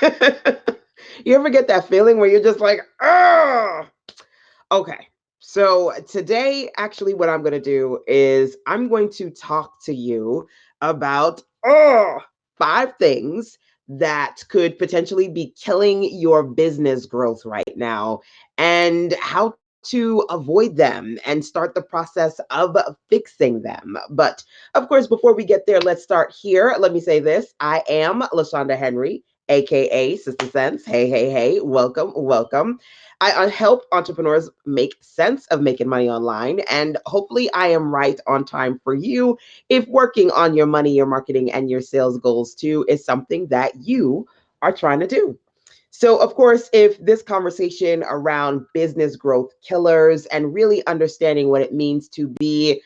You ever get that feeling where you're just like, oh, okay. So today, actually, what I'm going to do is I'm going to talk to you about 5 things that could potentially be killing your business growth right now and how to avoid them and start the process of fixing them. But of course, before we get there, let's start here. Let me say this. I am LaShonda Henry, aka Sister Sense. Hey, hey, hey, welcome, welcome. I help entrepreneurs make sense of making money online, and hopefully, I am right on time for you if working on your money, your marketing, and your sales goals too is something that you are trying to do. So, of course, if this conversation around business growth killers and really understanding what it means to be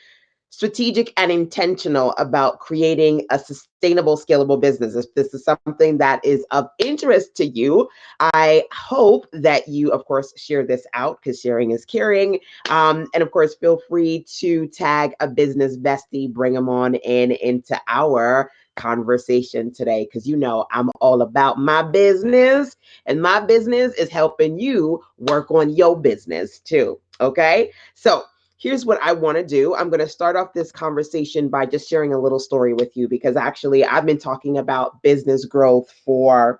strategic and intentional about creating a sustainable, scalable business. If this is something that is of interest to you, I hope that you, of course, share this out because sharing is caring. And of course, feel free to tag a business bestie, bring them on in into our conversation today because you know I'm all about my business and my business is helping you work on your business too. Okay. So, here's what I want to do. I'm going to start off this conversation by just sharing a little story with you because actually I've been talking about business growth for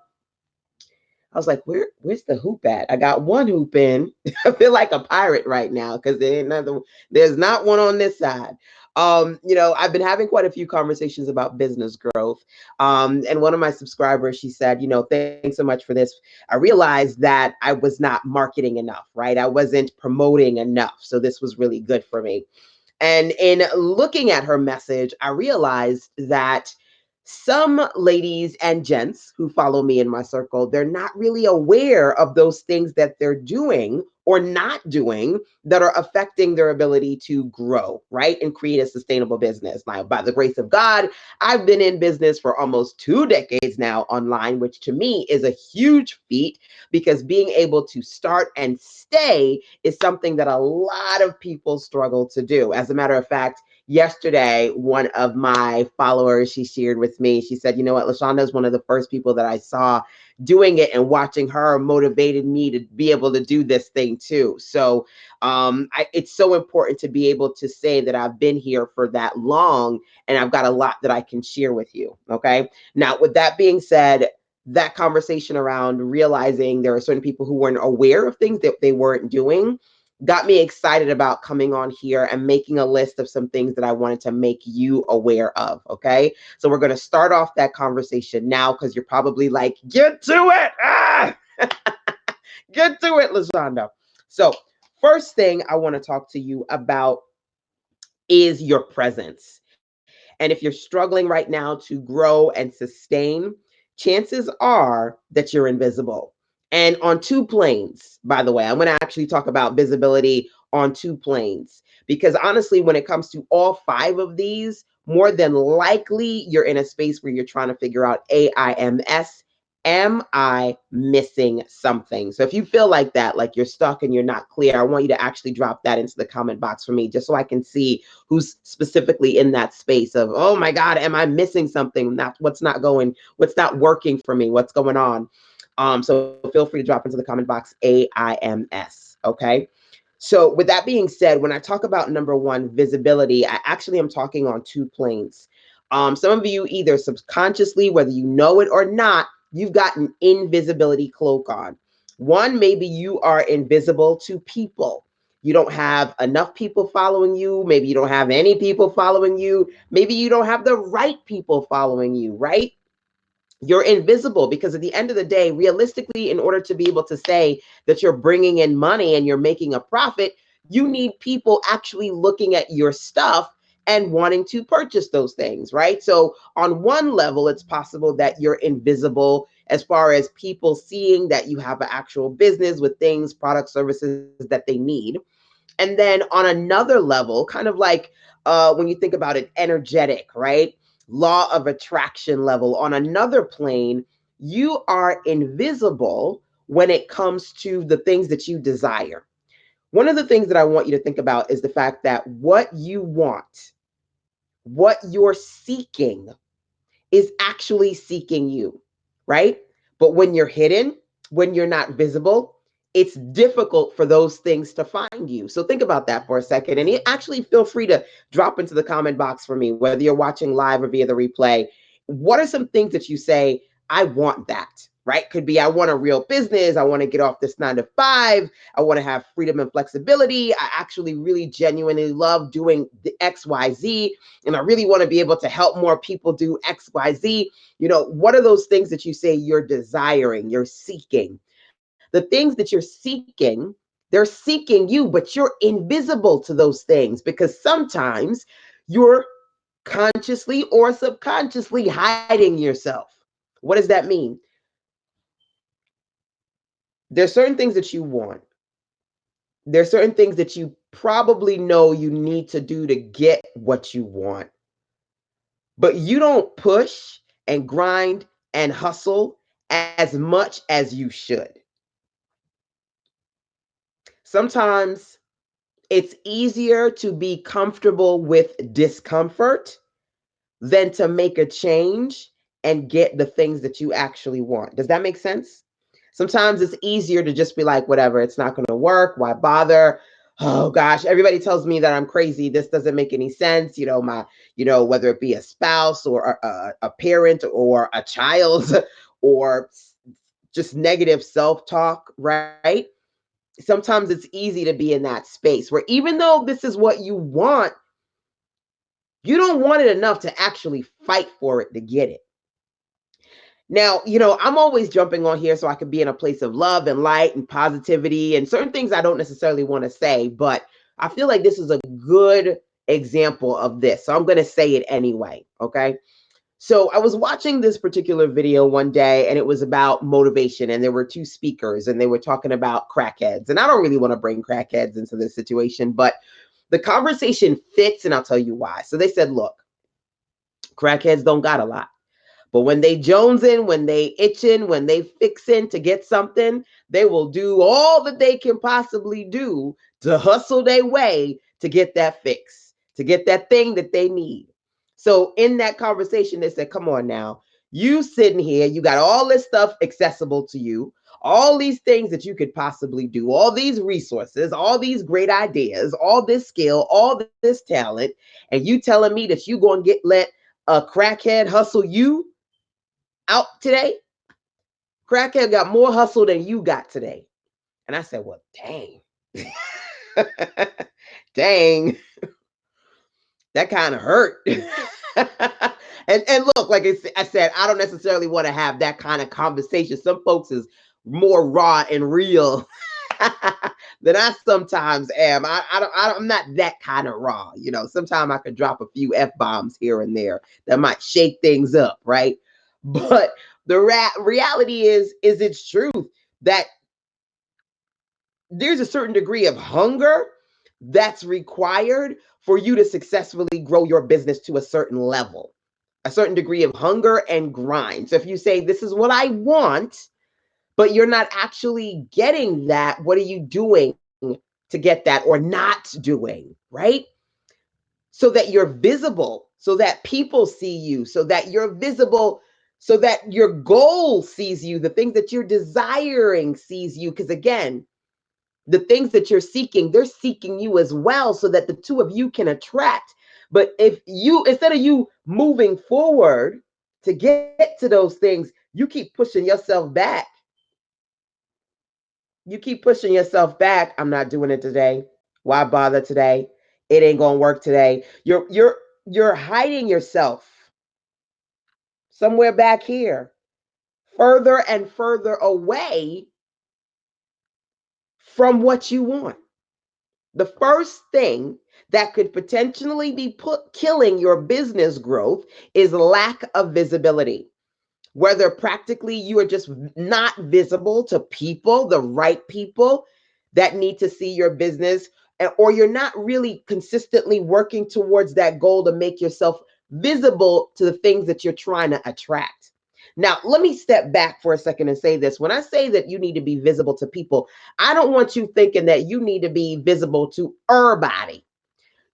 I was like, where's the hoop at? I got one hoop in. I feel like a pirate right now because there's not one on this side. I've been having quite a few conversations about business growth. And one of my subscribers, she said, thanks so much for this. I realized that I was not marketing enough, right? I wasn't promoting enough. So this was really good for me. And in looking at her message, I realized that some ladies and gents who follow me in my circle, they're not really aware of those things that they're doing or not doing that are affecting their ability to grow, right? And create a sustainable business. Now, by the grace of God, I've been in business for almost 2 decades now online, which to me is a huge feat because being able to start and stay is something that a lot of people struggle to do. As a matter of fact, yesterday, one of my followers, she shared with me, she said, you know what, LaShonda is one of the first people that I saw doing it, and watching her motivated me to be able to do this thing too. So it's so important to be able to say that I've been here for that long and I've got a lot that I can share with you. Okay. Now, with that being said, that conversation around realizing there are certain people who weren't aware of things that they weren't doing got me excited about coming on here and making a list of some things that I wanted to make you aware of. Okay. So we're going to start off that conversation now because you're probably like, get to it. Get to it, Lashonda. So, first thing I want to talk to you about is your presence. And if you're struggling right now to grow and sustain, chances are that you're invisible. And on 2 planes, by the way, I'm going to actually talk about visibility on 2 planes because honestly, when it comes to all 5 of these, more than likely you're in a space where you're trying to figure out AIMS. Am I missing something? So if you feel like that, like you're stuck and you're not clear, I want you to actually drop that into the comment box for me just so I can see who's specifically in that space of, oh my God, am I missing something? That's what's not working for me, what's going on. So feel free to drop into the comment box AIMS. Okay. So with that being said, when I talk about number one, visibility, I actually am talking on 2 planes. Some of you either subconsciously, whether you know it or not, you've got an invisibility cloak on. One, maybe you are invisible to people. You don't have enough people following you. Maybe you don't have any people following you. Maybe you don't have the right people following you, right? You're invisible because at the end of the day, realistically, in order to be able to say that you're bringing in money and you're making a profit, you need people actually looking at your stuff and wanting to purchase those things, right? So, on one level, it's possible that you're invisible as far as people seeing that you have an actual business with things, products, services that they need. And then on another level, kind of like when you think about it, energetic, right? Law of attraction level. On another plane, you are invisible when it comes to the things that you desire. One of the things that I want you to think about is the fact that what you want, what you're seeking, is actually seeking you, right? But when you're hidden, when you're not visible, it's difficult for those things to find you. So think about that for a second. And actually feel free to drop into the comment box for me, whether you're watching live or via the replay. What are some things that you say, I want that, right? Could be, I want a real business. I want to get off this 9 to 5. I want to have freedom and flexibility. I actually really genuinely love doing the XYZ. And I really want to be able to help more people do XYZ. What are those things that you say you're desiring, you're seeking? The things that you're seeking, they're seeking you, but you're invisible to those things because sometimes you're consciously or subconsciously hiding yourself. What does that mean? There's certain things that you want. There's certain things that you probably know you need to do to get what you want. But you don't push and grind and hustle as much as you should. Sometimes it's easier to be comfortable with discomfort than to make a change and get the things that you actually want. Does that make sense? Sometimes it's easier to just be like, whatever, it's not going to work. Why bother? Oh gosh, everybody tells me that I'm crazy. This doesn't make any sense. Whether it be a spouse or a parent or a child or just negative self-talk, right? Sometimes it's easy to be in that space where even though this is what you want, you don't want it enough to actually fight for it to get it. Now, I'm always jumping on here so I can be in a place of love and light and positivity and certain things I don't necessarily want to say, but I feel like this is a good example of this. So I'm going to say it anyway. Okay. So I was watching this particular video one day and it was about motivation and there were two speakers and they were talking about crackheads. And I don't really want to bring crackheads into this situation, but the conversation fits and I'll tell you why. So they said, look, crackheads don't got a lot. But when they jonesing, when they itching, when they fixing to get something, they will do all that they can possibly do to hustle their way to get that fix, to get that thing that they need. So in that conversation, they said, come on now, you sitting here, you got all this stuff accessible to you, all these things that you could possibly do, all these resources, all these great ideas, all this skill, all this talent, and you telling me that you going to let a crackhead hustle you out today? Crackhead got more hustle than you got today. And I said, well, dang. Dang. That kind of hurt. and look, like I said, I don't necessarily want to have that kind of conversation. Some folks is more raw and real than I sometimes am. I'm not that kind of raw. Sometimes I could drop a few F-bombs here and there that might shake things up, right? But the reality is it's truth that there's a certain degree of hunger that's required for you to successfully grow your business to a certain level, a certain degree of hunger and grind. So if you say, this is what I want, but you're not actually getting that, what are you doing to get that or not doing, right? So that you're visible, so that people see you, so that you're visible, so that your goal sees you, the things that you're desiring sees you. Because again, the things that you're seeking, they're seeking you as well so that the two of you can attract. But if you, instead of you moving forward to get to those things, you keep pushing yourself back. You keep pushing yourself back. I'm not doing it today. Why bother today? It ain't gonna work today. You're hiding yourself somewhere back here, further and further away from what you want. The first thing that could potentially be killing your business growth is lack of visibility. Whether practically you are just not visible to people, the right people that need to see your business, or you're not really consistently working towards that goal to make yourself visible to the things that you're trying to attract. Now, let me step back for a second and say this. When I say that you need to be visible to people, I don't want you thinking that you need to be visible to everybody.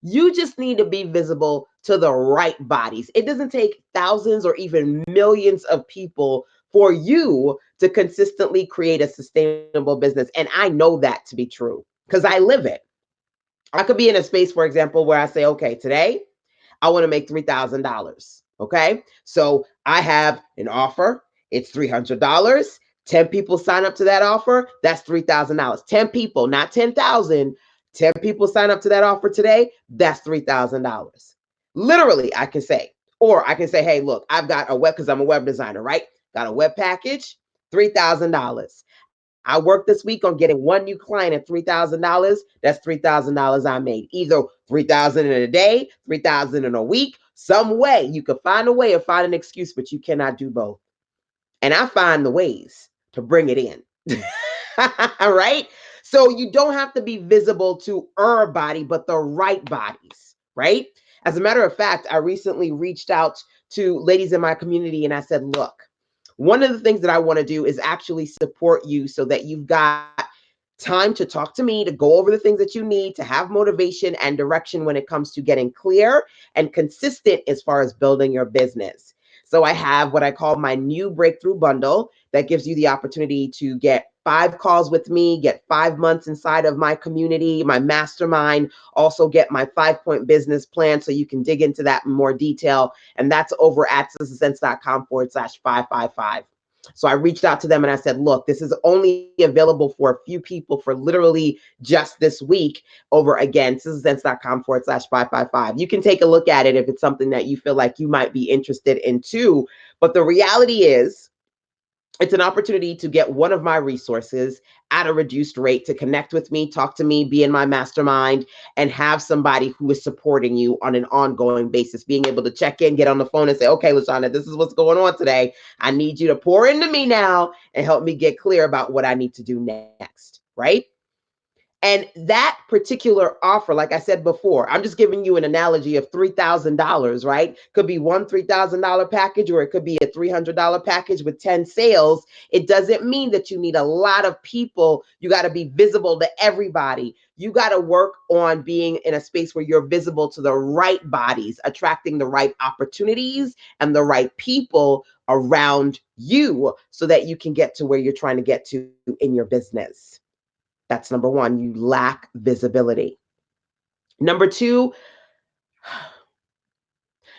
You just need to be visible to the right bodies. It doesn't take thousands or even millions of people for you to consistently create a sustainable business. And I know that to be true because I live it. I could be in a space, for example, where I say, okay, today I want to make $3,000. Okay. So I have an offer, it's $300. 10 people sign up to that offer, that's $3,000. 10 people, not 10,000. 10 people sign up to that offer today, that's $3,000. Literally, I can say, or I can say, hey, look, I've got a web, because I'm a web designer, right? Got a web package, $3,000. I worked this week on getting one new client at $3,000. That's $3,000 I made. Either 3,000 in a day, 3,000 in a week, some way. You could find a way or find an excuse, but you cannot do both. And I find the ways to bring it in. All right. So you don't have to be visible to our body, but the right bodies, right? As a matter of fact, I recently reached out to ladies in my community and I said, look, one of the things that I want to do is actually support you so that you've got time to talk to me, to go over the things that you need, to have motivation and direction when it comes to getting clear and consistent as far as building your business. So I have what I call my new breakthrough bundle that gives you the opportunity to get 5 calls with me, get 5 months inside of my community, my mastermind, also get my 5-point business plan so you can dig into that in more detail. And that's over at sistasense.com/555. So I reached out to them and I said, look, this is only available for a few people for literally just this week over again, sistasense.com/555. You can take a look at it if it's something that you feel like you might be interested in too. But the reality is, it's an opportunity to get one of my resources at a reduced rate, to connect with me, talk to me, be in my mastermind, and have somebody who is supporting you on an ongoing basis, being able to check in, get on the phone and say, okay, LaShonda, this is what's going on today. I need you to pour into me now and help me get clear about what I need to do next, right? And that particular offer, like I said before, I'm just giving you an analogy of $3,000, right? Could be one $3,000 package, or it could be a $300 package with 10 sales. It doesn't mean that you need a lot of people. You got to be visible to everybody. You got to work on being in a space where you're visible to the right bodies, attracting the right opportunities and the right people around you so that you can get to where you're trying to get to in your business. That's number one. You lack visibility. Number two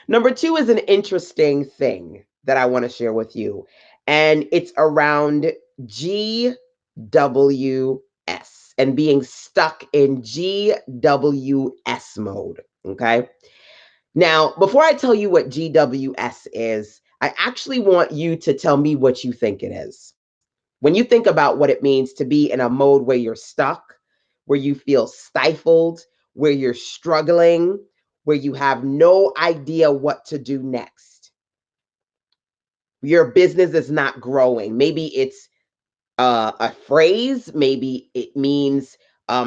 is an interesting thing that I want to share with you. And it's around GWS and being stuck in GWS mode. Okay. Now, before I tell you what GWS is, I actually want you to tell me what you think it is. When you think about what it means to be in a mode where you're stuck, where you feel stifled, where you're struggling, where you have no idea what to do next. Your business is not growing. Maybe it's a phrase, maybe it means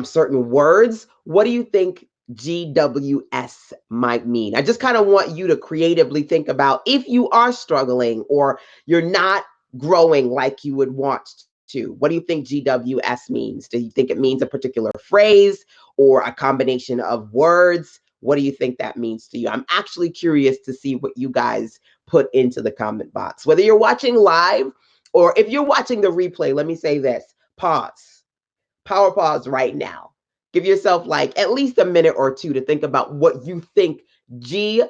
certain words. What do you think GWS might mean? I just kind of want you to creatively think about if you are struggling or you're not growing like you would want to. What do you think GWS means? Do you think it means a particular phrase or a combination of words? What do you think that means to you? I'm actually curious to see what you guys put into the comment box. Whether you're watching live or if you're watching the replay, let me say this. Pause. Power pause right now. Give yourself like at least a minute or two to think about what you think GWS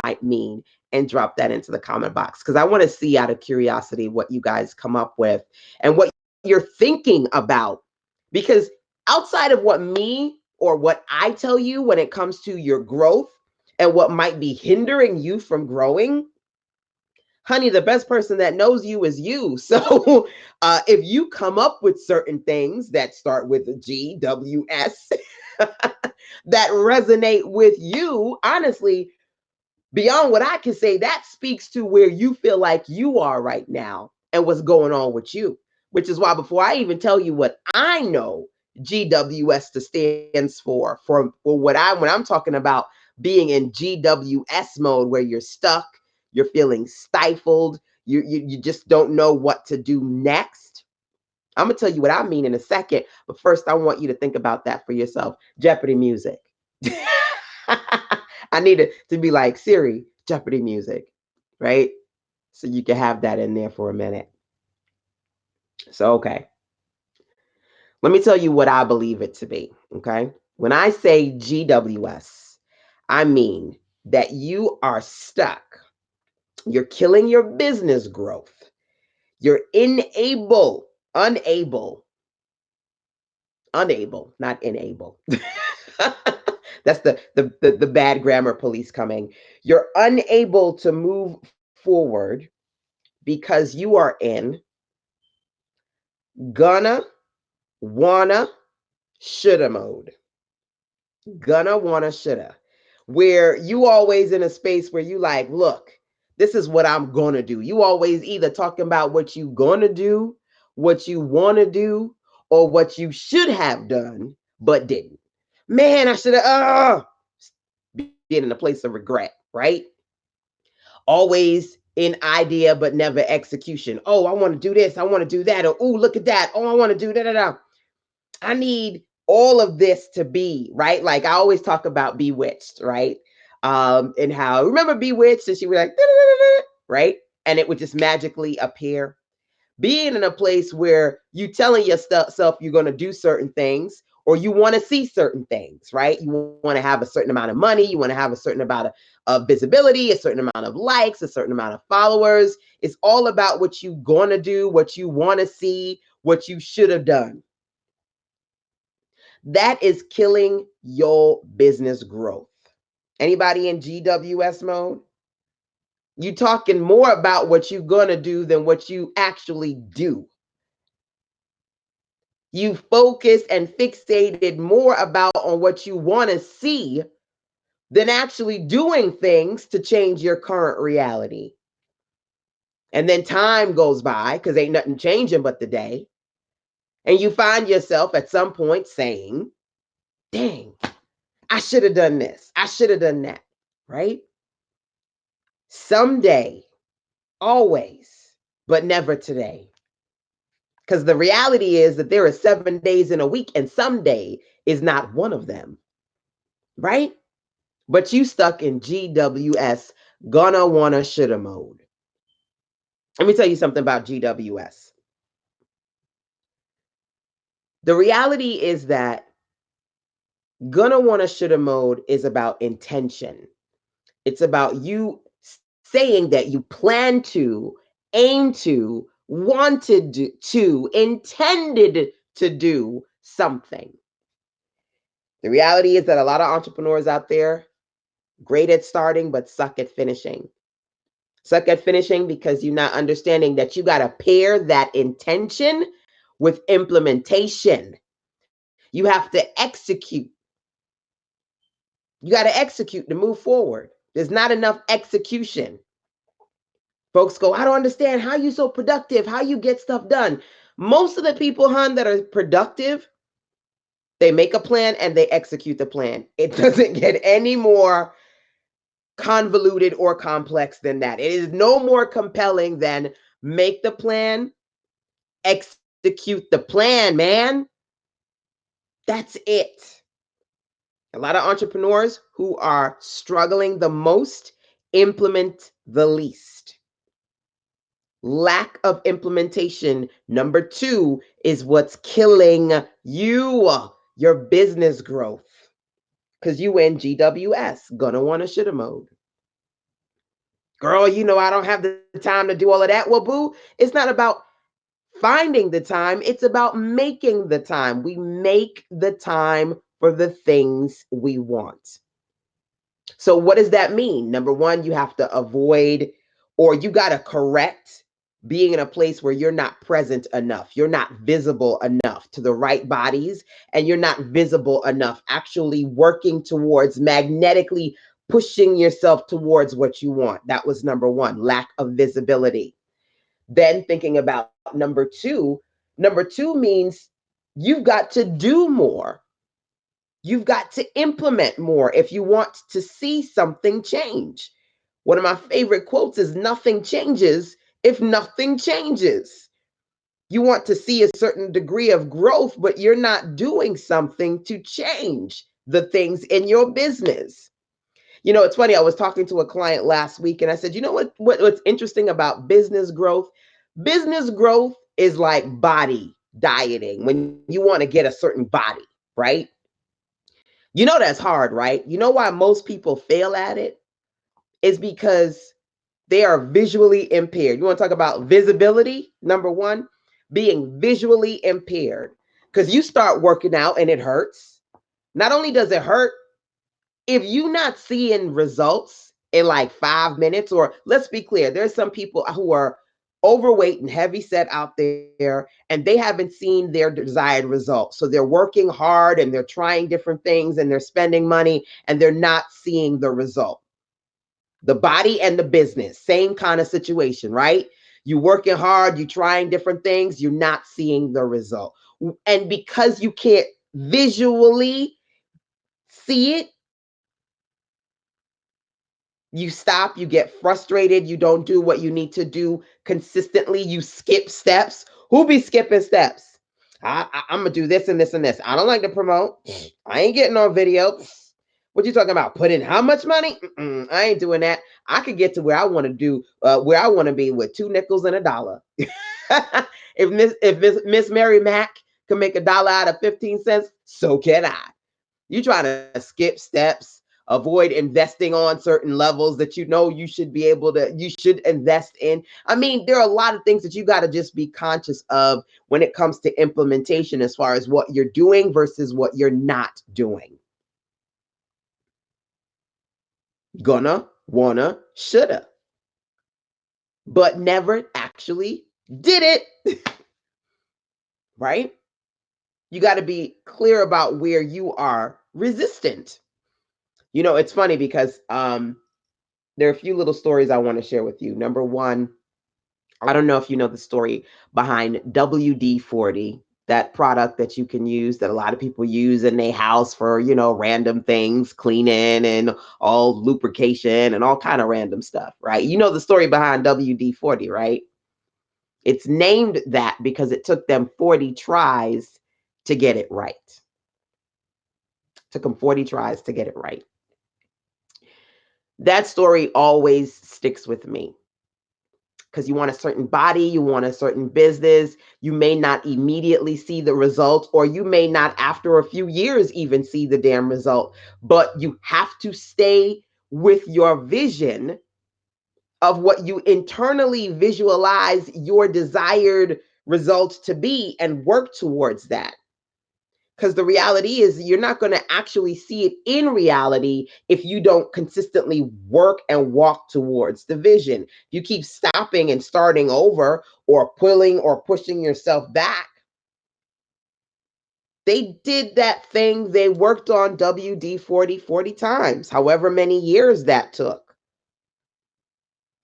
might mean and drop that into the comment box, because I want to see out of curiosity what you guys come up with and what you're thinking about. Because outside of what me or what I tell you when it comes to your growth and what might be hindering you from growing, honey, the best person that knows you is you. So if you come up with certain things that start with a GWS that resonate with you, honestly, beyond what I can say, that speaks to where you feel like you are right now and what's going on with you, which is why before I even tell you what I know GWS stands for what when I'm talking about being in GWS mode where you're stuck, you're feeling stifled, you just don't know what to do next. I'm gonna tell you what I mean in a second, but first I want you to think about that for yourself. Jeopardy music. I need it to be like Siri, Jeopardy music, right? So you can have that in there for a minute. So, okay. Let me tell you what I believe it to be. Okay. When I say GWS, I mean that you are stuck. You're killing your business growth. You're unable, not enable. That's the bad grammar police coming. You're unable to move forward because you are in gonna, wanna, shoulda mode. Gonna, wanna, shoulda. Where you always in a space where you like, look, this is what I'm gonna do. You always either talking about what you gonna do, what you wanna do, or what you should have done but didn't. Man, I should have being in a place of regret, right? Always in idea but never execution. Oh, I want to do this, I want to do that, or oh, look at that. Oh, I want to do da. I need all of this to be, right? Like I always talk about Bewitched, right? And how remember Bewitched, and she was like, right? And it would just magically appear. Being in a place where you telling yourself you're going to do certain things or you want to see certain things, right? You want to have a certain amount of money, you want to have a certain amount of visibility, a certain amount of likes, a certain amount of followers. It's all about what you going to do, what you want to see, what you should have done. That is killing your business growth. Anybody in GWS mode? You talking more about what you're going to do than what you actually do. You focus and fixated more about on what you want to see than actually doing things to change your current reality. And then time goes by because ain't nothing changing but the day. And you find yourself at some point saying, dang, I should have done this. I should have done that. Right? Someday, always, but never today. Because the reality is that there are 7 days in a week, and someday is not one of them. Right? But you stuck in GWS, gonna, wanna, shoulda mode. Let me tell you something about GWS. The reality is that gonna, wanna, shoulda mode is about intention. It's about you saying that you plan to, aim to, wanted to, intended to do something. The reality is that a lot of entrepreneurs out there, great at starting, but suck at finishing. Suck at finishing because you're not understanding that you got to pair that intention with implementation. You have to execute. You got to execute to move forward. There's not enough execution. Folks go, I don't understand how you so productive, how you get stuff done. Most of the people, hon, that are productive, they make a plan and they execute the plan. It doesn't get any more convoluted or complex than that. It is no more compelling than make the plan, execute the plan, man. That's it. A lot of entrepreneurs who are struggling the most implement the least. Lack of implementation, number 2, is what's killing you, your business growth. Because you in GWS, gonna, wanna, shoulda mode. Girl, I don't have the time to do all of that. Well, boo, it's not about finding the time, it's about making the time. We make the time for the things we want. So, what does that mean? Number 1, you have to avoid or you got to correct being in a place where you're not present enough. You're not visible enough to the right bodies, and you're not visible enough actually working towards magnetically pushing yourself towards what you want. That was number 1, lack of visibility. Then thinking about number 2 means you've got to do more. You've got to implement more if you want to see something change. One of my favorite quotes is nothing changes if nothing changes. You want to see a certain degree of growth, but you're not doing something to change the things in your business. It's funny. I was talking to a client last week and I said, what's interesting about business growth? Business growth is like body dieting when you want to get a certain body, right? That's hard, right? You know why most people fail at it? Is because they are visually impaired. You want to talk about visibility? Number one, being visually impaired. Because you start working out and it hurts. Not only does it hurt, if you're not seeing results in like 5 minutes, or let's be clear, there's some people who are overweight and heavy set out there and they haven't seen their desired results. So they're working hard and they're trying different things and they're spending money and they're not seeing the result. The body and the business, same kind of situation, right? You're working hard, you're trying different things, you're not seeing the result. And because you can't visually see it, you stop, you get frustrated, you don't do what you need to do consistently, you skip steps. Who be skipping steps? I'm gonna do this and this and this. I don't like to promote. I ain't getting on video. What you talking about? Put in how much money? I ain't doing that. I could get to where I want to do, where I want to be with 2 nickels and a dollar. if Miss Mary Mack can make $1 out of 15 cents, so can I. You trying to skip steps, avoid investing on certain levels that you should invest in. I mean, there are a lot of things that you got to just be conscious of when it comes to implementation as far as what you're doing versus what you're not doing. Gonna, wanna, shoulda, but never actually did it. Right? You got to be clear about where you are resistant. It's funny because there are a few little stories I want to share with you. Number one, I don't know if you know the story behind WD-40, that product that you can use, that a lot of people use in their house for, random things, cleaning and all lubrication and all kind of random stuff, right? You know the story behind WD-40, right? It's named that because it took them 40 tries to get it right. Took them 40 tries to get it right. That story always sticks with me because you want a certain body, you want a certain business. You may not immediately see the results, or you may not after a few years even see the damn result, but you have to stay with your vision of what you internally visualize your desired results to be and work towards that. Because the reality is, you're not going to actually see it in reality if you don't consistently work and walk towards the vision. If you keep stopping and starting over or pulling or pushing yourself back, they did that thing. They worked on WD-40 40 times, however many years that took.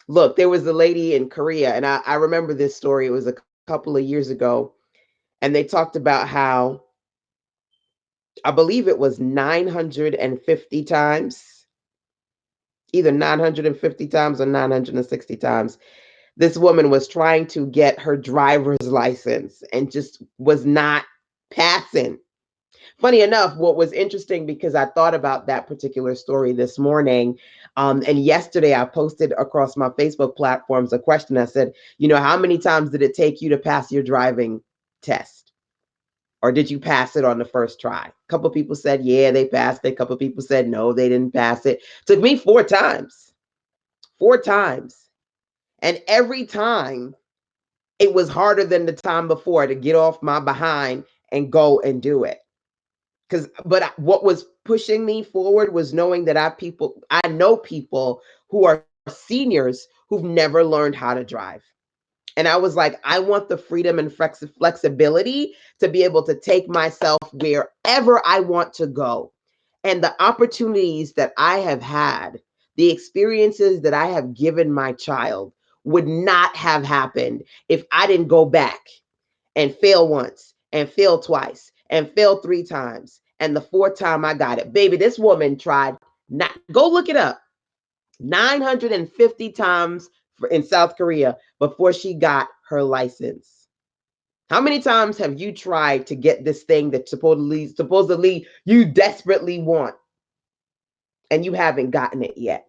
Look, there was a lady in Korea, and I remember this story. It was a couple of years ago, and they talked about how, I believe it was 950 times, either 950 times or 960 times. This woman was trying to get her driver's license and just was not passing. Funny enough, what was interesting, because I thought about that particular story this morning, and yesterday I posted across my Facebook platforms a question. I said, how many times did it take you to pass your driving test? Or did you pass it on the first try? A couple of people said, yeah, they passed it. A couple of people said, no, they didn't pass it. Took me 4 times. 4 times. And every time it was harder than the time before to get off my behind and go and do it. But what was pushing me forward was knowing that I know people who are seniors who've never learned how to drive. And I was like, I want the freedom and flexibility to be able to take myself wherever I want to go. And the opportunities that I have had, the experiences that I have given my child would not have happened if I didn't go back and fail once and fail twice and fail 3 times. And the 4th time I got it. Baby, this woman tried, not go look it up, 950 times in South Korea before she got her license. How many times have you tried to get this thing that supposedly you desperately want? and you haven't gotten it yet.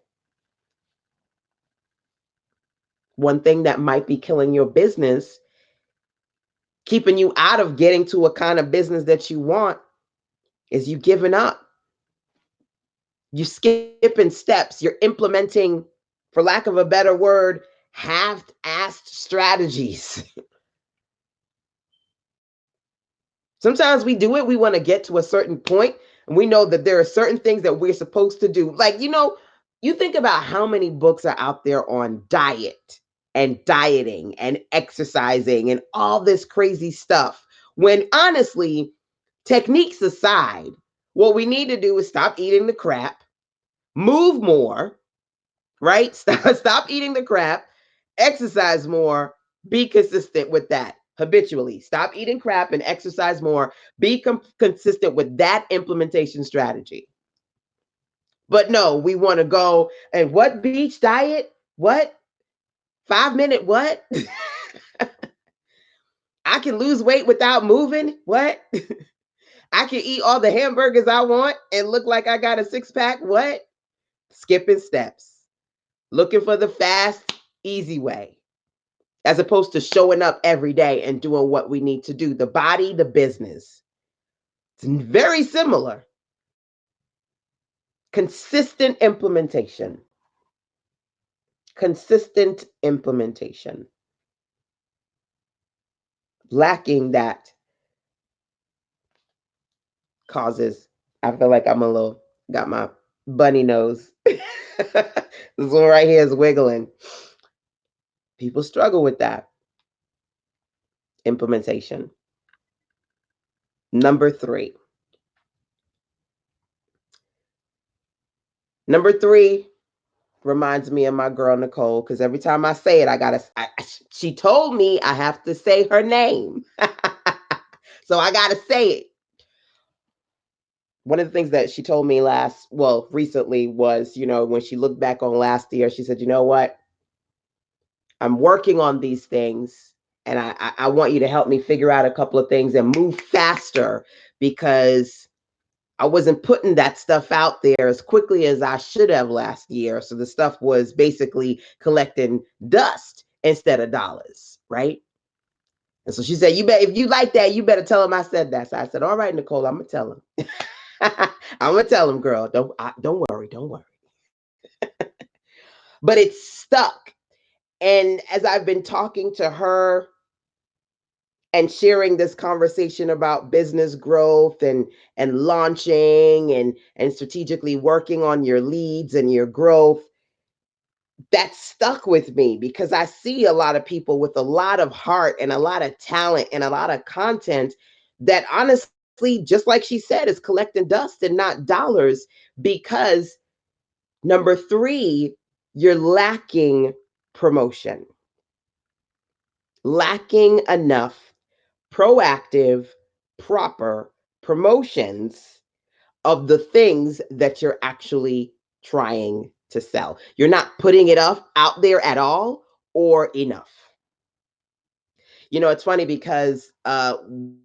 One thing that might be killing your business, keeping you out of getting to a kind of business that you want, is you giving up. You skipping steps. You're implementing, for lack of a better word, half-assed strategies. Sometimes we do it. We want to get to a certain point, and we know that there are certain things that we're supposed to do. Like, you think about how many books are out there on diet and dieting and exercising and all this crazy stuff. When honestly, techniques aside, what we need to do is stop eating the crap, move more, right? Stop eating the crap, exercise more, be consistent with that habitually. Stop eating crap and exercise more. Be consistent with that implementation strategy. But no, we want to go and what beach diet? What? 5 minute what? I can lose weight without moving? What? I can eat all the hamburgers I want and look like I got a six pack? What? Skipping steps. Looking for the fast, easy way, as opposed to showing up every day and doing what we need to do. The body, the business. It's very similar. Consistent implementation. Consistent implementation. Lacking that causes, I feel like I'm got my bunny nose. This one right here is wiggling. People struggle with that. Implementation. Number three. Number three reminds me of my girl Nicole, because every time I say it, she told me I have to say her name. So I gotta say it. One of the things that she told me recently was, when she looked back on last year, she said, you know what? I'm working on these things, and I want you to help me figure out a couple of things and move faster, because I wasn't putting that stuff out there as quickly as I should have last year. So the stuff was basically collecting dust instead of dollars, right? And so she said, if you like that, you better tell him I said that. So I said, all right, Nicole, I'm gonna tell him. I'm gonna tell him, girl. Don't worry. But it's stuck. And as I've been talking to her and sharing this conversation about business growth and launching and strategically working on your leads and your growth, that stuck with me, because I see a lot of people with a lot of heart and a lot of talent and a lot of content that honestly, just like she said, is collecting dust and not dollars, because number three, you're lacking promotion, lacking enough proactive, proper promotions of the things that you're actually trying to sell. You're not putting it out there at all or enough. It's funny because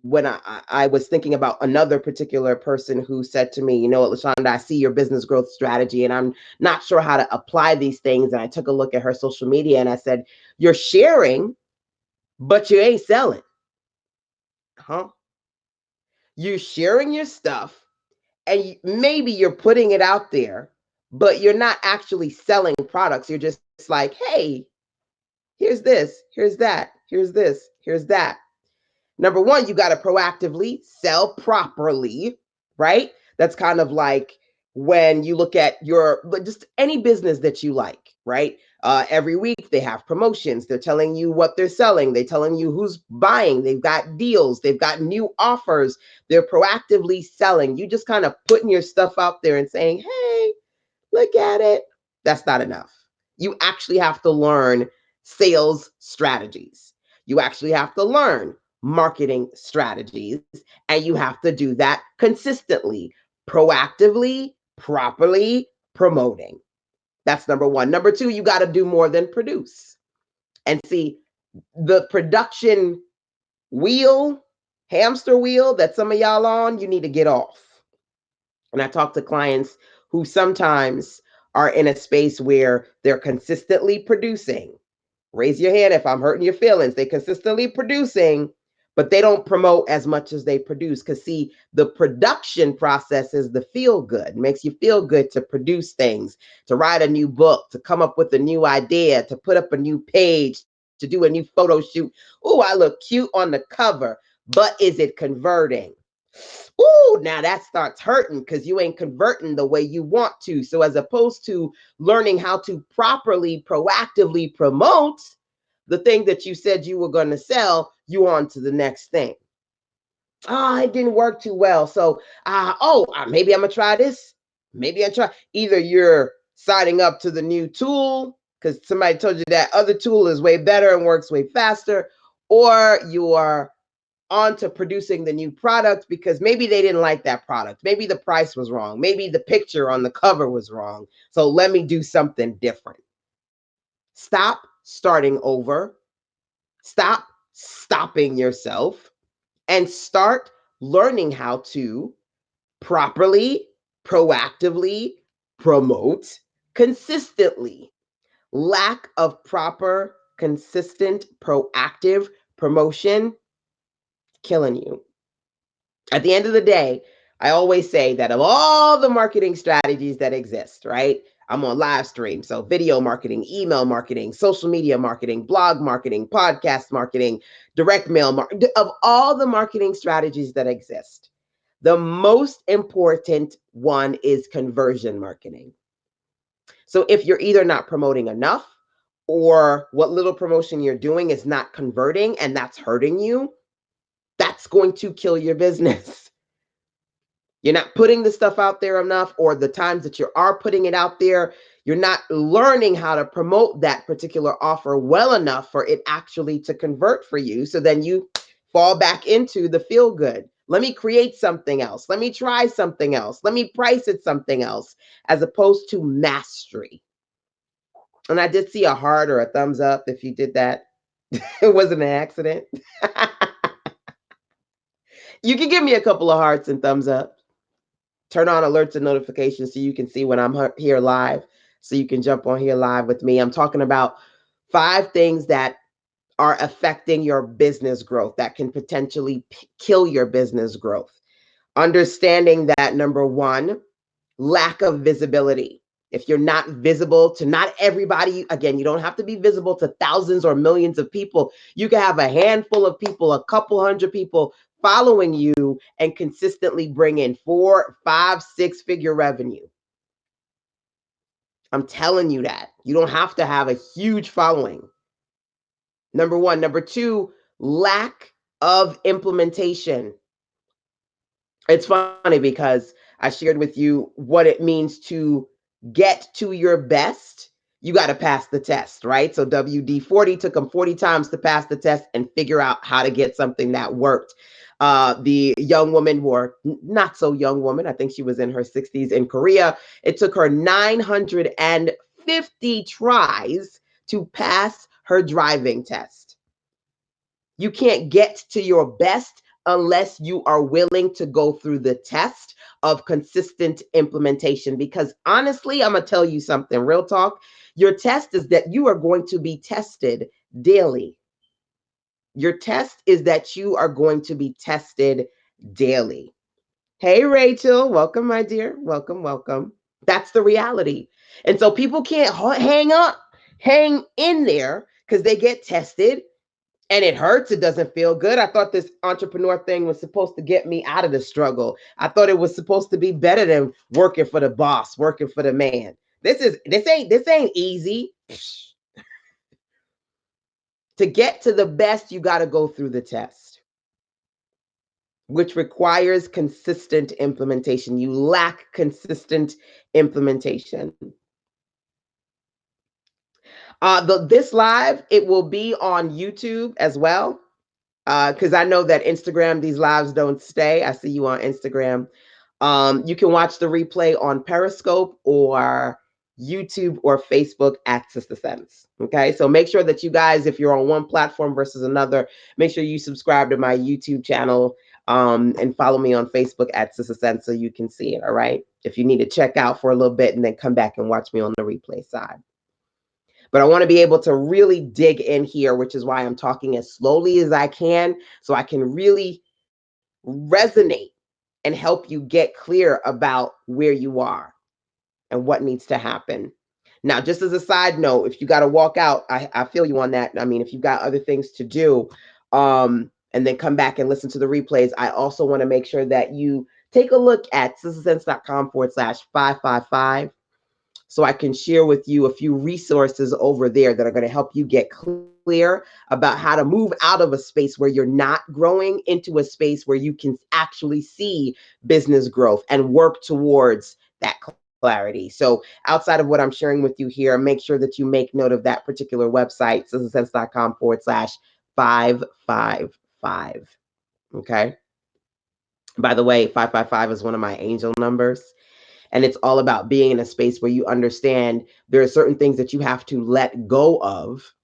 when I was thinking about another particular person who said to me, you know what, LaShonda, I see your business growth strategy and I'm not sure how to apply these things. And I took a look at her social media and I said, you're sharing, but you ain't selling. Huh? You're sharing your stuff and maybe you're putting it out there, but you're not actually selling products. You're just like, hey, here's this, here's that, here's this, here's that. Number one, you got to proactively sell properly, right? That's kind of like when you look at just any business that you like, right? Every week they have promotions. They're telling you what they're selling. They're telling you who's buying. They've got deals. They've got new offers. They're proactively selling. You just kind of putting your stuff out there and saying, hey, look at it. That's not enough. You actually have to learn sales strategies. You actually have to learn marketing strategies, and you have to do that consistently, proactively, properly promoting. That's number one. Number two, you got to do more than produce. And see, the production hamster wheel that some of y'all on, you need to get off. And I talk to clients who sometimes are in a space where they're consistently producing. Raise your hand if I'm hurting your feelings. They consistently producing, but they don't promote as much as they produce. Because see, the production process is the feel good. It makes you feel good to produce things, to write a new book, to come up with a new idea, to put up a new page, to do a new photo shoot. Oh, I look cute on the cover, but is it converting? Ooh, now that starts hurting because you ain't converting the way you want to. So, as opposed to learning how to properly, proactively promote the thing that you said you were going to sell, you on to the next thing. Oh, it didn't work too well. So, maybe I'm going to try this. Maybe I try. Either you're signing up to the new tool because somebody told you that other tool is way better and works way faster, or you are on to producing the new product because maybe they didn't like that product. Maybe the price was wrong. Maybe the picture on the cover was wrong. So let me do something different. Stop starting over. Stop stopping yourself and start learning how to properly, proactively promote consistently. Lack of proper, consistent, proactive promotion killing you. At the end of the day, I always say that of all the marketing strategies that exist, right? I'm on live stream. So, video marketing, email marketing, social media marketing, blog marketing, podcast marketing, direct mail marketing, of all the marketing strategies that exist, the most important one is conversion marketing. So, if you're either not promoting enough or what little promotion you're doing is not converting and that's hurting you, that's going to kill your business. You're not putting the stuff out there enough, or the times that you are putting it out there, you're not learning how to promote that particular offer well enough for it actually to convert for you. So then you fall back into the feel good. Let me create something else. Let me try something else. Let me price it something else, as opposed to mastery. And I did see a heart or a thumbs up if you did that. It wasn't an accident. You can give me a couple of hearts and thumbs up. Turn on alerts and notifications so you can see when I'm here live, so you can jump on here live with me. I'm talking about 5 things that are affecting your business growth that can potentially kill your business growth. Understanding that, number 1, lack of visibility. If you're not visible to not everybody, again, you don't have to be visible to thousands or millions of people. You can have a handful of people, a couple hundred people following you and consistently bring in 4, 5, 6-figure revenue. I'm telling you that. You don't have to have a huge following. Number 1. Number 2, lack of implementation. It's funny because I shared with you what it means to get to your best. You got to pass the test, right? So WD-40 took them 40 times to pass the test and figure out how to get something that worked. The young woman, or not so young woman, I think she was in her 60s in Korea, it took her 950 tries to pass her driving test. You can't get to your best unless you are willing to go through the test of consistent implementation. Because honestly, I'm going to tell you something, real talk. Your test is that you are going to be tested daily. Your test is that you are going to be tested daily. Hey, Rachel. Welcome, my dear. Welcome, welcome. That's the reality. And so people can't hang in there because they get tested and it hurts. It doesn't feel good. I thought this entrepreneur thing was supposed to get me out of the struggle. I thought it was supposed to be better than working for the boss, working for the man. This ain't easy. To get to the best, you got to go through the test, which requires consistent implementation. You lack consistent implementation. This live, it will be on YouTube as well. Because I know that Instagram, these lives don't stay. I see you on Instagram. You can watch the replay on Periscope or YouTube or Facebook at Sister Sense. Okay, so make sure that you guys, if you're on one platform versus another, make sure you subscribe to my YouTube channel. And follow me on Facebook at Sister Sense so you can see it. All right. If you need to check out for a little bit and then come back and watch me on the replay side. But I want to be able to really dig in here, which is why I'm talking as slowly as I can so I can really resonate and help you get clear about where you are and what needs to happen. Now, just as a side note, if you got to walk out, I feel you on that. I mean, if you've got other things to do, and then come back and listen to the replays, I also want to make sure that you take a look at sistersense.com/555 so I can share with you a few resources over there that are going to help you get clear about how to move out of a space where you're not growing into a space where you can actually see business growth and work towards that clarity. So outside of what I'm sharing with you here, make sure that you make note of that particular website, sistersense.com/555. Okay. By the way, 555 is one of my angel numbers. And it's all about being in a space where you understand there are certain things that you have to let go of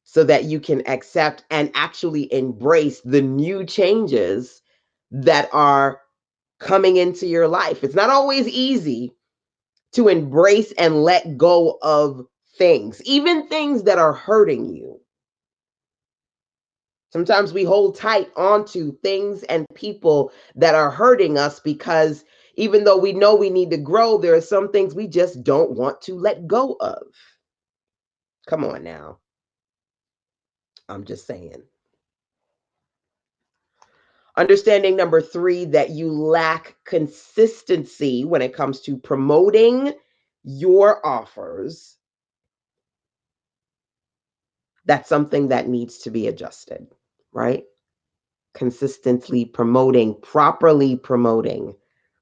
so that you can accept and actually embrace the new changes that are coming into your life. It's not always easy to embrace and let go of things, even things that are hurting you. Sometimes we hold tight onto things and people that are hurting us because even though we know we need to grow, there are some things we just don't want to let go of. Come on now. I'm just saying. Understanding number 3, that you lack consistency when it comes to promoting your offers. That's something that needs to be adjusted, right? Consistently promoting, properly promoting,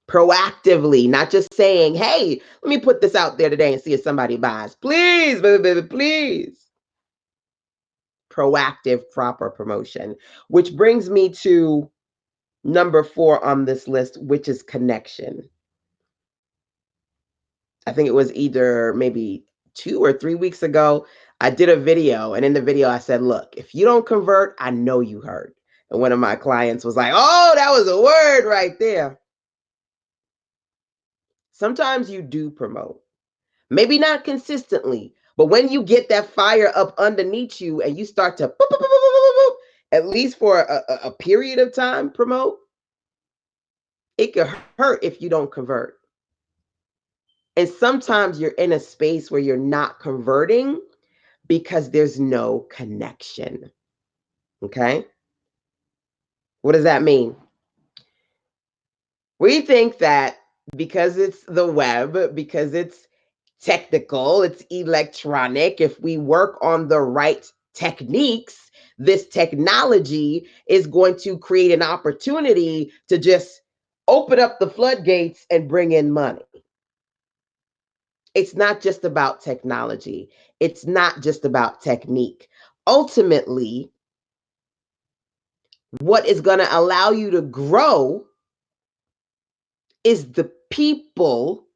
proactively, not just saying, hey, let me put this out there today and see if somebody buys. Please, baby, please. Proactive, proper promotion, which brings me to number 4 on this list, which is connection. I think it was either maybe 2 or 3 weeks ago, I did a video, and in the video I said, look, if you don't convert, I know you heard. And one of my clients was like, oh, that was a word right there. Sometimes you do promote, maybe not consistently, but when you get that fire up underneath you and you start to, boop, boop, boop, boop, boop, boop, at least for a period of time, promote, it could hurt if you don't convert. And sometimes you're in a space where you're not converting because there's no connection. Okay. What does that mean? We think that because it's the web, because it's technical, it's electronic, if we work on the right techniques, this technology is going to create an opportunity to just open up the floodgates and bring in money. It's not just about technology. It's not just about technique. Ultimately, what is going to allow you to grow is the people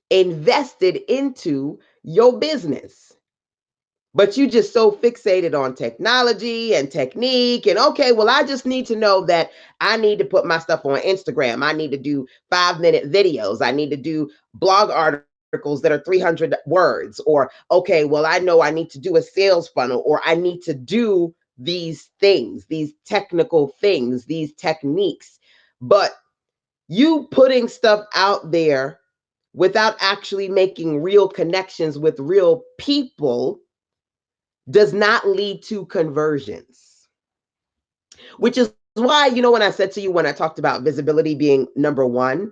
invested into your business. But you just so fixated on technology and technique and okay, well, I just need to know that I need to put my stuff on Instagram. I need to do 5-minute videos. I need to do blog articles that are 300 words. Or okay, well, I know I need to do a sales funnel, or I need to do these things, these technical things, these techniques. But you putting stuff out there without actually making real connections with real people does not lead to conversions. Which is why, when I said to you, when I talked about visibility being number 1,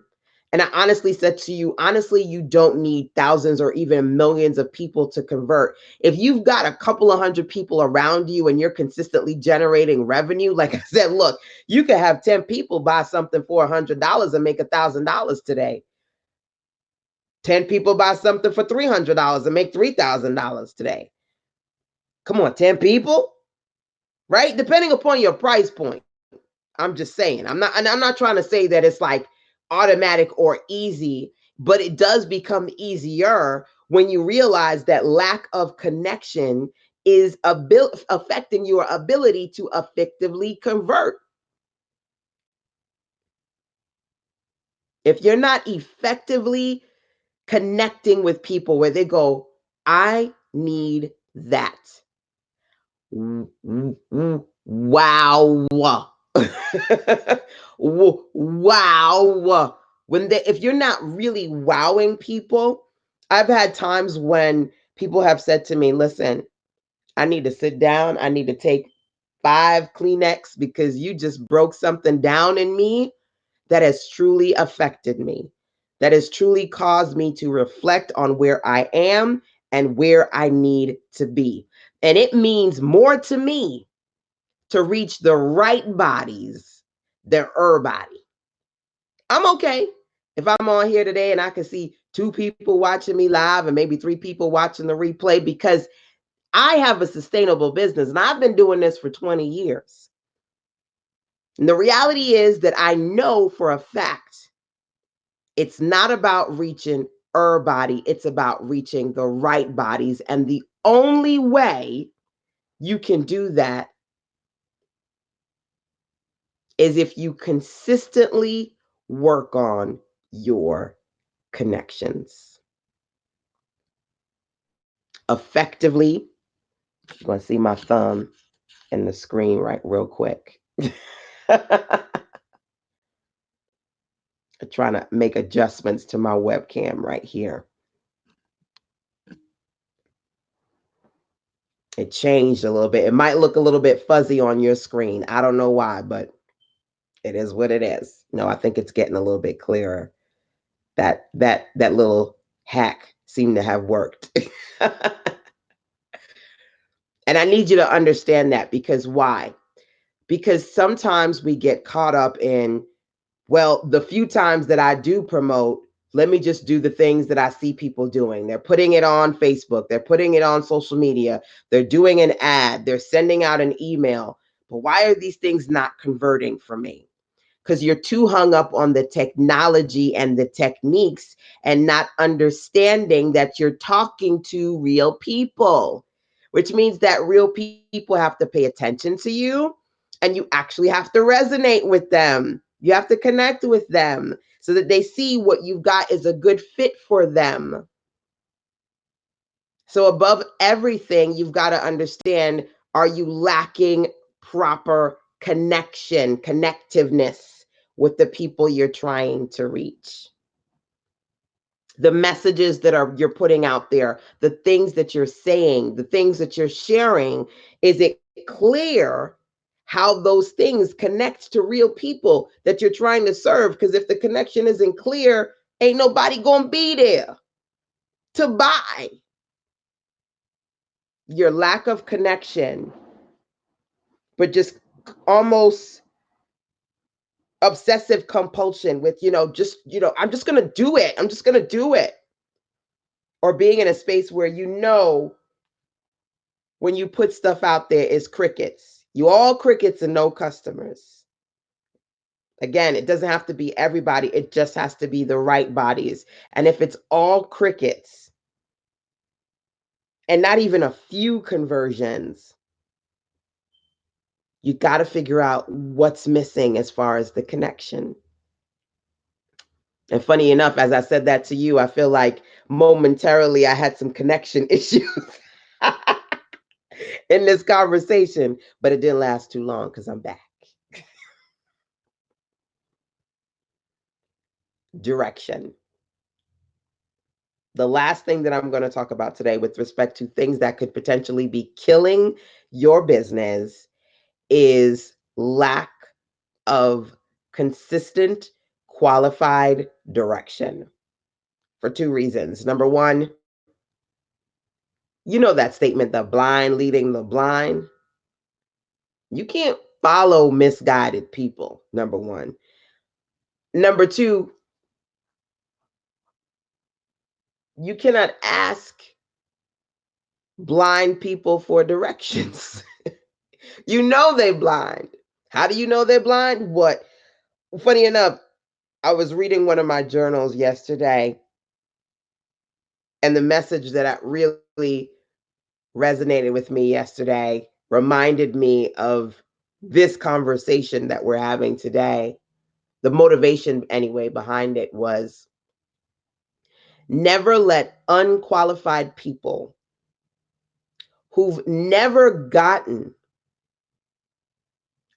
and I honestly said to you, honestly, you don't need thousands or even millions of people to convert. If you've got a couple of hundred people around you and you're consistently generating revenue, like I said, look, you could have 10 people buy something for $100 and make $1,000 today. 10 people buy something for $300 and make $3,000 today. Come on, 10 people, right? Depending upon your price point. I'm just saying, I'm not trying to say that it's like automatic or easy, but it does become easier when you realize that lack of connection is affecting your ability to effectively convert. If you're not effectively connecting with people where they go, I need that. Wow. Wow. If you're not really wowing people, I've had times when people have said to me, listen, I need to sit down. I need to take 5 Kleenex because you just broke something down in me that has truly affected me, that has truly caused me to reflect on where I am and where I need to be. And it means more to me to reach the right bodies than body. I'm okay if I'm on here today and I can see 2 people watching me live and maybe 3 people watching the replay because I have a sustainable business and I've been doing this for 20 years. And the reality is that I know for a fact it's not about reaching body, it's about reaching the right bodies. And the only way you can do that is if you consistently work on your connections. Effectively, you're going to see my thumb in the screen right real quick. Trying to make adjustments to my webcam right here. It changed a little bit. It might look a little bit fuzzy on your screen. I don't know why, but it is what it is. No, I think it's getting a little bit clearer. That little hack seemed to have worked. And I need you to understand that because why? Because sometimes we get caught up in, well, the few times that I do promote, let me just do the things that I see people doing. They're putting it on Facebook, they're putting it on social media, they're doing an ad, they're sending out an email. But why are these things not converting for me? Because you're too hung up on the technology and the techniques and not understanding that you're talking to real people, which means that real people have to pay attention to you and you actually have to resonate with them. You have to connect with them so that they see what you've got is a good fit for them. So, above everything, you've got to understand, are you lacking proper connection, connectiveness with the people you're trying to reach? The messages that you're putting out there, the things that you're saying, the things that you're sharing, is it clear how those things connect to real people that you're trying to serve? Because if the connection isn't clear, ain't nobody gonna be there to buy. Your lack of connection, but just almost obsessive compulsion with, I'm just going to do it. I'm just going to do it. Or being in a space where when you put stuff out there is crickets. You all crickets and no customers. Again, it doesn't have to be everybody. It just has to be the right bodies. And if it's all crickets and not even a few conversions, you got to figure out what's missing as far as the connection. And funny enough, as I said that to you, I feel like momentarily I had some connection issues in this conversation, but it didn't last too long because I'm back. Direction. The last thing that I'm going to talk about today with respect to things that could potentially be killing your business is lack of consistent, qualified direction for 2 reasons. Number one, you know that statement, the blind leading the blind? You can't follow misguided people, number one. Number two, you cannot ask blind people for directions. You know they're blind. How do you know they're blind? What? Funny enough, I was reading one of my journals yesterday, and the message that really resonated with me yesterday reminded me of this conversation that we're having today. The motivation, anyway, behind it was never let unqualified people who've never gotten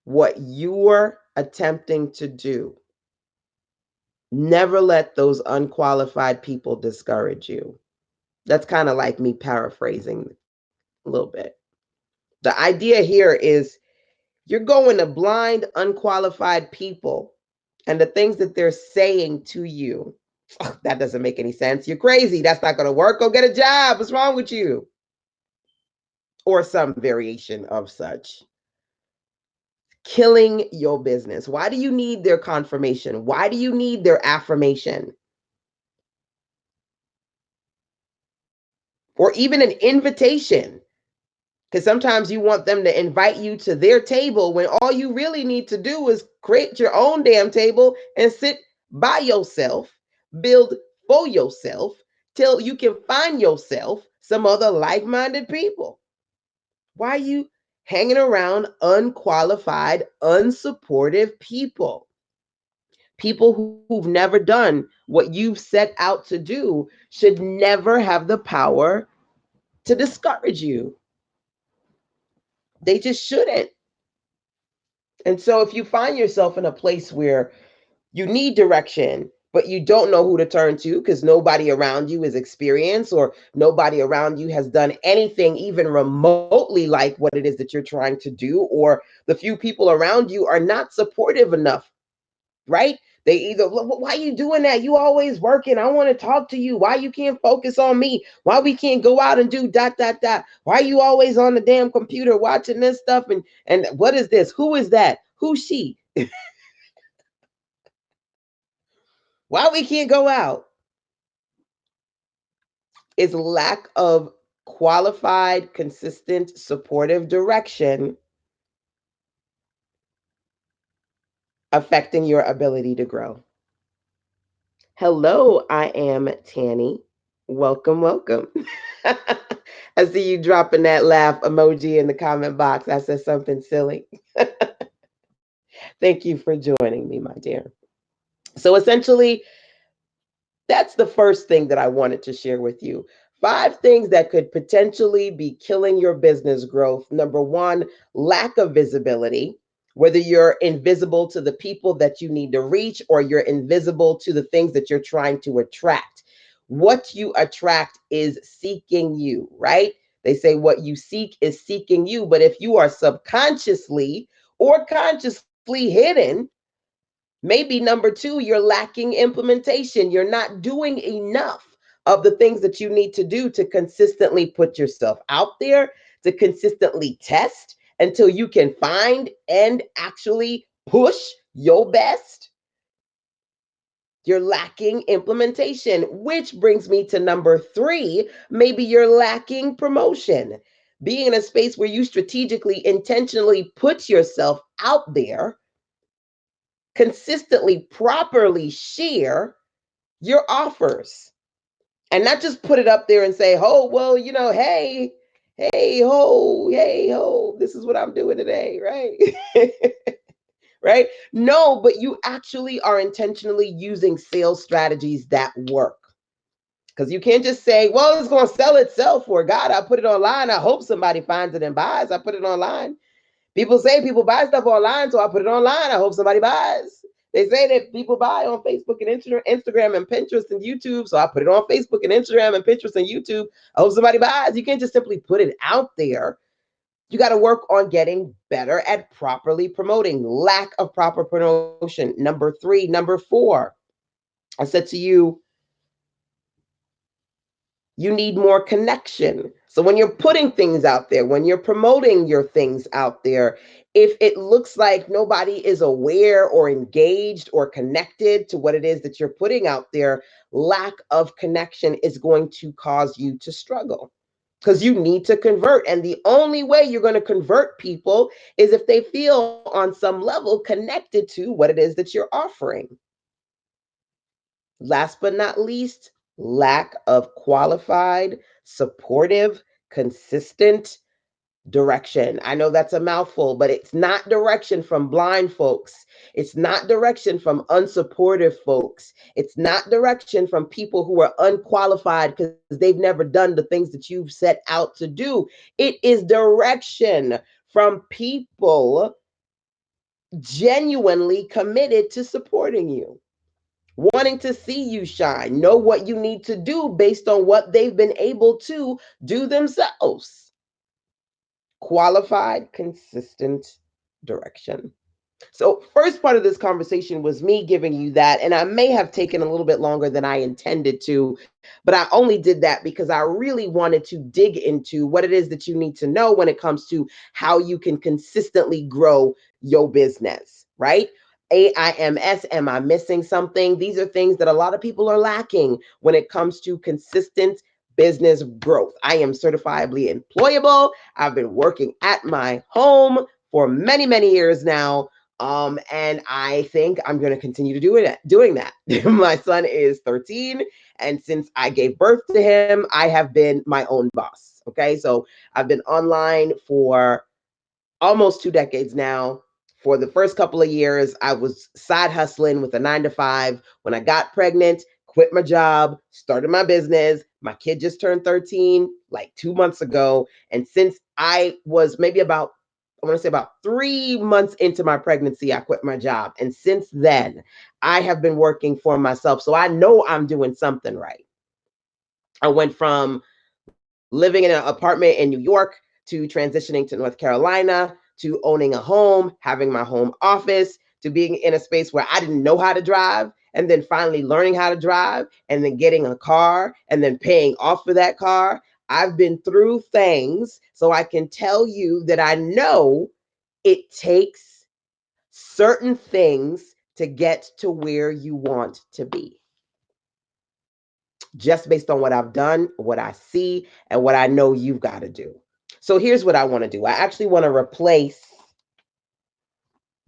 what you're attempting to do, never let those unqualified people discourage you. That's kind of like me paraphrasing a little bit. The idea here is you're going to blind, unqualified people and the things that they're saying to you. Oh, that doesn't make any sense. You're crazy. That's not going to work. Go get a job. What's wrong with you? Or some variation of such. Killing your business. Why do you need their confirmation? Why do you need their affirmation? Or even an invitation. Because sometimes you want them to invite you to their table when all you really need to do is create your own damn table and sit by yourself, build for yourself till you can find yourself some other like minded people. Why are you hanging around unqualified, unsupportive people? People who've never done what you've set out to do should never have the power to discourage you. They just shouldn't. And so if you find yourself in a place where you need direction, but you don't know who to turn to because nobody around you is experienced or nobody around you has done anything even remotely like what it is that you're trying to do, or the few people around you are not supportive enough, right? They either, why are you doing that? You always working. I want to talk to you. Why you can't focus on me? Why we can't go out and do dot dot dot? Why you always on the damn computer watching this stuff? And what is this? Who is that? Who's she? Why we can't go out? Is lack of qualified, consistent, supportive direction affecting your ability to grow. Hello, I am Tanny. Welcome, welcome. I see you dropping that laugh emoji in the comment box. I said something silly. Thank you for joining me, my dear. So, essentially, that's the first thing that I wanted to share with you. 5 things that could potentially be killing your business growth. Number one, lack of visibility, whether you're invisible to the people that you need to reach or you're invisible to the things that you're trying to attract. What you attract is seeking you, right? They say what you seek is seeking you. But if you are subconsciously or consciously hidden, maybe number two, you're lacking implementation. You're not doing enough of the things that you need to do to consistently put yourself out there, to consistently test until you can find and actually push your best. You're lacking implementation, which brings me to number three. Maybe you're lacking promotion. Being in a space where you strategically, intentionally put yourself out there, consistently, properly share your offers and not just put it up there and say, oh, well, hey, hey, ho, this is what I'm doing today, right? Right? No, but you actually are intentionally using sales strategies that work. Because you can't just say, well, it's going to sell itself, or God, I put it online. I hope somebody finds it and buys. I put it online. People say people buy stuff online, so I put it online. I hope somebody buys. They say that people buy on Facebook and Instagram and Pinterest and YouTube, so I put it on Facebook and Instagram and Pinterest and YouTube. I hope somebody buys. You can't just simply put it out there. You got to work on getting better at properly promoting. Lack of proper promotion. Number three. Number four, I said to you, you need more connection. So when you're putting things out there, when you're promoting your things out there, if it looks like nobody is aware or engaged or connected to what it is that you're putting out there, lack of connection is going to cause you to struggle because you need to convert. And the only way you're going to convert people is if they feel on some level connected to what it is that you're offering. Last but not least, lack of qualified, supportive, consistent Direction. I know that's a mouthful, but it's not direction from blind folks. It's not direction from unsupportive folks. It's not direction from people who are unqualified because they've never done the things that you've set out to do. It is direction from people genuinely committed to supporting you, wanting to see you shine, know what you need to do based on what they've been able to do themselves. Qualified, consistent direction. So, first part of this conversation was me giving you that, and I may have taken a little bit longer than I intended to, but I only did that because I really wanted to dig into what it is that you need to know when it comes to how you can consistently grow your business, right? AIMS, am I missing something? These are things that a lot of people are lacking when it comes to consistent business growth. I am certifiably employable. I've been working at my home for many, many years now. And I think I'm going to continue to doing that. My son is 13, and since I gave birth to him, I have been my own boss. Okay, so I've been online for almost 2 decades now. For the first couple of years, I was side hustling with a 9 to 5. When I got pregnant, quit my job, started my business. My kid just turned 13 like 2 months ago. And since I was maybe about, I want to say about 3 months into my pregnancy, I quit my job. And since then, I have been working for myself. So I know I'm doing something right. I went from living in an apartment in New York to transitioning to North Carolina to owning a home, having my home office, to being in a space where I didn't know how to drive, and then finally learning how to drive, and then getting a car, and then paying off for that car. I've been through things, so I can tell you that I know it takes certain things to get to where you want to be, just based on what I've done, what I see, and what I know you've got to do. So here's what I want to do. I actually want to replace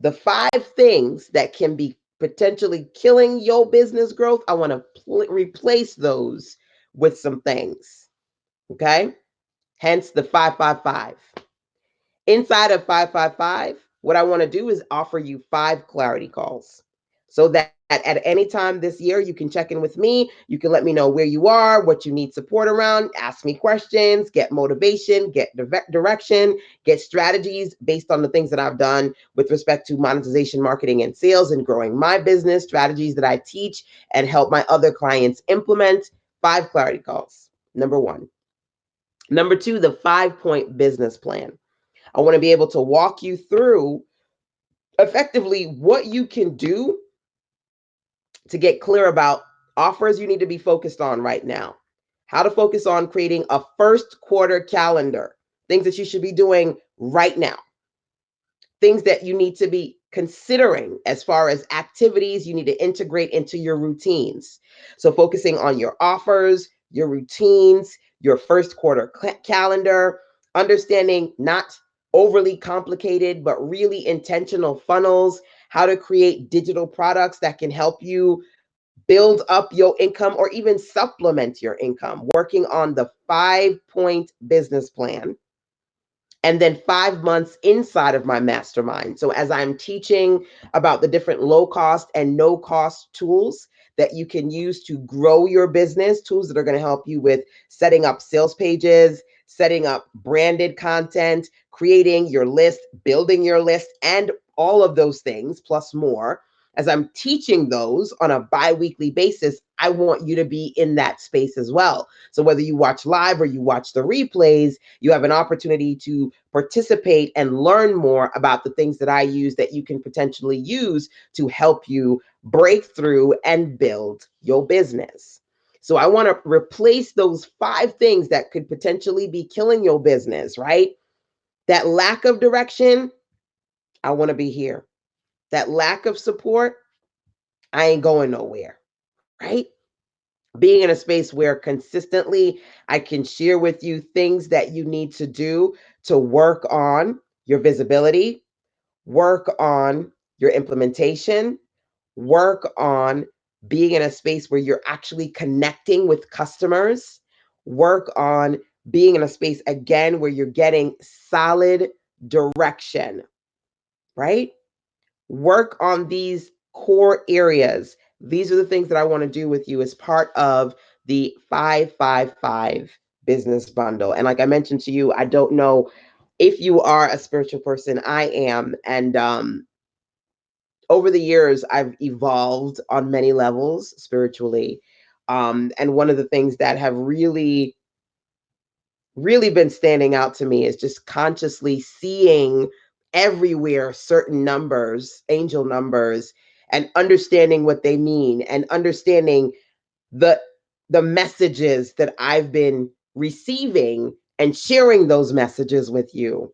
the 5 things that can be potentially killing your business growth. I want to replace those with some things. Okay. Hence the 555. Inside of 555, what I want to do is offer you 5 clarity calls so that at any time this year, you can check in with me. You can let me know where you are, what you need support around, ask me questions, get motivation, get direction, get strategies based on the things that I've done with respect to monetization, marketing, and sales, and growing my business, strategies that I teach and help my other clients implement. 5 clarity calls. Number 1. Number 2, the 5-point business plan. I want to be able to walk you through effectively what you can do to get clear about offers you need to be focused on right now, how to focus on creating a first quarter calendar, things that you should be doing right now, things that you need to be considering as far as activities you need to integrate into your routines. So, focusing on your offers, your routines, your first quarter calendar, understanding not overly complicated, but really intentional funnels, how to create digital products that can help you build up your income or even supplement your income, working on the 5-point business plan, and then 5 months inside of my mastermind. So, as I'm teaching about the different low cost and no cost tools that you can use to grow your business, tools that are going to help you with setting up sales pages, setting up branded content, creating your list, building your list, and all of those things, plus more. As I'm teaching those on a bi weekly basis, I want you to be in that space as well. So, whether you watch live or you watch the replays, you have an opportunity to participate and learn more about the things that I use that you can potentially use to help you break through and build your business. So I want to replace those 5 things that could potentially be killing your business, right? That lack of direction, I want to be here. That lack of support, I ain't going nowhere, right? Being in a space where consistently I can share with you things that you need to do to work on your visibility, work on your implementation, work on being in a space where you're actually connecting with customers, work on being in a space again where you're getting solid direction, right? Work on these core areas. These are the things that I want to do with you as part of the 555 business bundle. And like I mentioned to you, I don't know if you are a spiritual person. I am. And over the years, I've evolved on many levels spiritually. And one of the things that have really been standing out to me is just consciously seeing everywhere certain numbers, angel numbers, and understanding what they mean and understanding the the messages that I've been receiving and sharing those messages with you.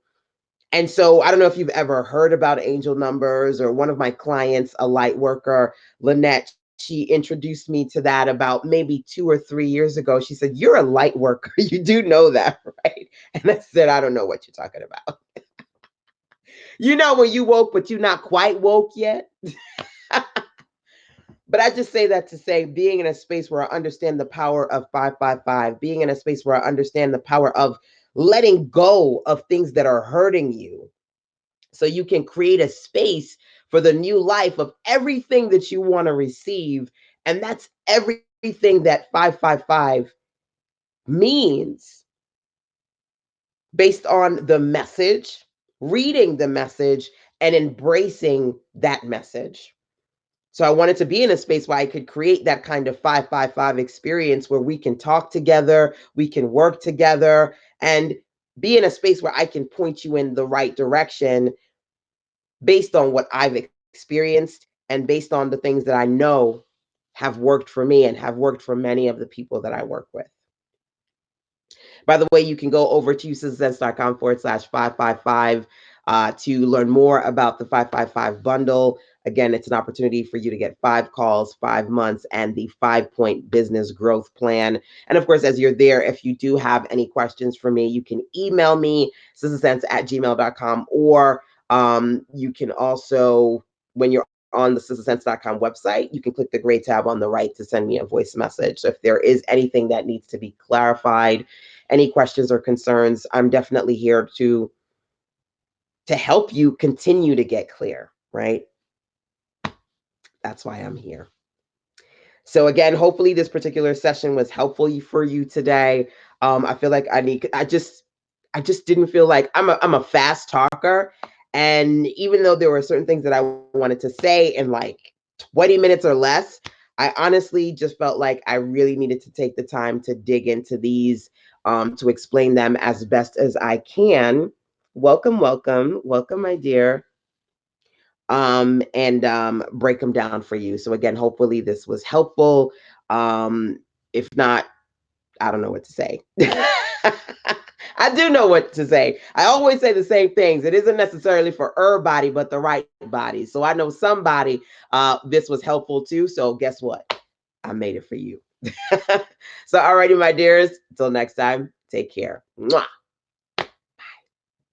And so I don't know if you've ever heard about angel numbers, or one of my clients, a light worker, Lynette, she introduced me to that about maybe 2 or 3 years ago. She said, "You're a light worker. You do know that, right?" And I said, "I don't know what you're talking about." You know, when you woke, but you're not quite woke yet. But I just say that to say, being in a space where I understand the power of 555, being in a space where I understand the power of letting go of things that are hurting you, so you can create a space for the new life of everything that you want to receive. And that's everything that 555 means, based on the message, reading the message, and embracing that message. So I wanted to be in a space where I could create that kind of 555 experience where we can talk together, we can work together, and be in a space where I can point you in the right direction based on what I've experienced and based on the things that I know have worked for me and have worked for many of the people that I work with. By the way, you can go over to usesense.com/555 to learn more about the 555 bundle. Again, it's an opportunity for you to get 5 calls, 5 months, and the 5-point business growth plan. And of course, as you're there, if you do have any questions for me, you can email me, sistasense@gmail.com, or you can also, when you're on the sistasense.com website, you can click the gray tab on the right to send me a voice message. So if there is anything that needs to be clarified, any questions or concerns, I'm definitely here to help you continue to get clear, right? That's why I'm here. So again, hopefully this particular session was helpful for you today. I feel like I just didn't feel like I'm a fast talker. And even though there were certain things that I wanted to say in like 20 minutes or less, I honestly just felt like I really needed to take the time to dig into these, to explain them as best as I can. Welcome, welcome, welcome, my dear. And break them down for you. So again, hopefully this was helpful. If not, I don't know what to say. I do know what to say. I always say the same things. It isn't necessarily for everybody, but the right body. So I know somebody this was helpful too. So guess what? I made it for you. So alrighty, my dears. Until next time, take care. Mwah.